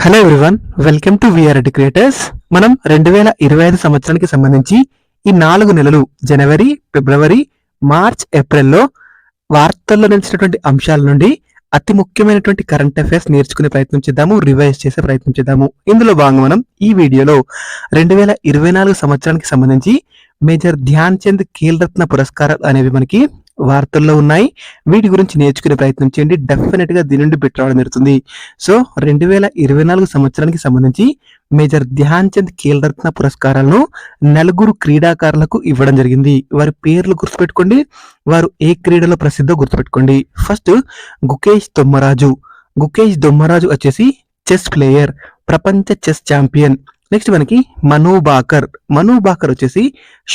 Hello everyone, welcome to VR creators. మనం 2025 సంవత్సరానికి సంబంధించి ఈ 4 నెలలు జనవరి, ఫిబ్రవరి, మార్చ్, ఏప్రిల్లో వార్తల్లో నిలిచినటువంటి అంశాల నుండి అతి ముఖ్యమైనటువంటి కరెంట్ అఫైర్స్ నేర్చుకునే ప్రయత్నం చేద్దాము, రివైజ్ చేసే ప్రయత్నం చేద్దాము. ఇందులో భాగంగా మనం ఈ వీడియోలో 2024 సంవత్సరానికి సంబంధించి మేజర్ ధ్యాన్ చంద్ ఖేల్ రత్న పురస్కారాలు అనేవి మనకి వార్తల్లో ఉన్నాయి. వీటి గురించి నేర్చుకునే ప్రయత్నం చేయండి. డెఫినెట్ గా దీని నుండి బిట్ రావడం జరుగుతుంది. సో 2024 సంవత్సరానికి సంబంధించి మేజర్ ధ్యాన్ చంద్ ఖేల్ రత్న పురస్కారాలను 4 క్రీడాకారులకు ఇవ్వడం జరిగింది. వారి పేర్లు గుర్తుపెట్టుకోండి, వారు ఏ క్రీడలో ప్రసిద్ధో గుర్తుపెట్టుకోండి. ఫస్ట్ గుకేష్ దొమ్మరాజు. గుకేష్ దొమ్మరాజు వచ్చేసి చెస్ ప్లేయర్, ప్రపంచ చెస్ ఛాంపియన్. నెక్స్ట్ మనకి మను బాకర్. మను బాకర్ వచ్చేసి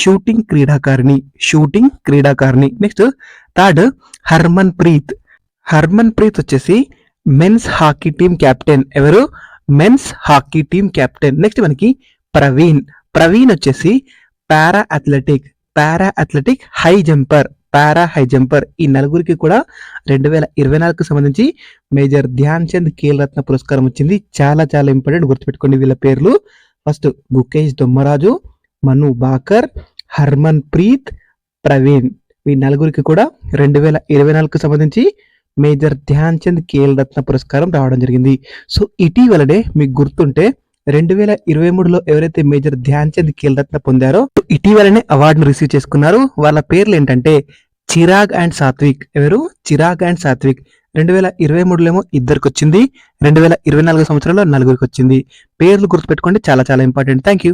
షూటింగ్ క్రీడాకారిణి. Next third Harmanpreet. Harmanpreet వచ్చేసి మెన్స్ హాకీ టీం కెప్టెన్. ఎవరు? Men's hockey team captain. Next మనకి ప్రవీణ్ వచ్చేసి పారా అథ్లెటిక్ హై జంపర్. ఈ నలుగురికి కూడా 2024కు సంబంధించి మేజర్ ధ్యాన్ చంద్ ఖేల్ రత్న పురస్కారం వచ్చింది. చాలా చాలా ఇంపార్టెంట్, గుర్తుపెట్టుకోండి వీళ్ళ పేర్లు. ఫస్ట్ గుకేష్ దొమ్మరాజు, మను బాకర్, హర్మన్ ప్రీత్, ప్రవీణ్. ఈ నలుగురికి కూడా 2024కు సంబంధించి మేజర్ ధ్యాన్ చంద్ ఖేల్ రత్న పురస్కారం రావడం జరిగింది. సో ఇటీవలనే మీకు గుర్తుంటే 2023లో ఎవరైతే మేజర్ ధ్యాన్ చంద్ ఖేల్ రత్న పొందారో ఇటీవలనే అవార్డును రిసీవ్ చేసుకున్నారు. వాళ్ళ పేర్లు ఏంటంటే చిరాగ్ అండ్ సాత్విక్. ఎవరు? చిరాగ్ అండ్ సాత్విక్. 2023లో ఇద్దరికి వచ్చింది, 2024 సంవత్సరంలో 4 వచ్చింది. పేర్లు గుర్తుపెట్టుకోండి, చాలా చాలా ఇంపార్టెంట్. Thank you.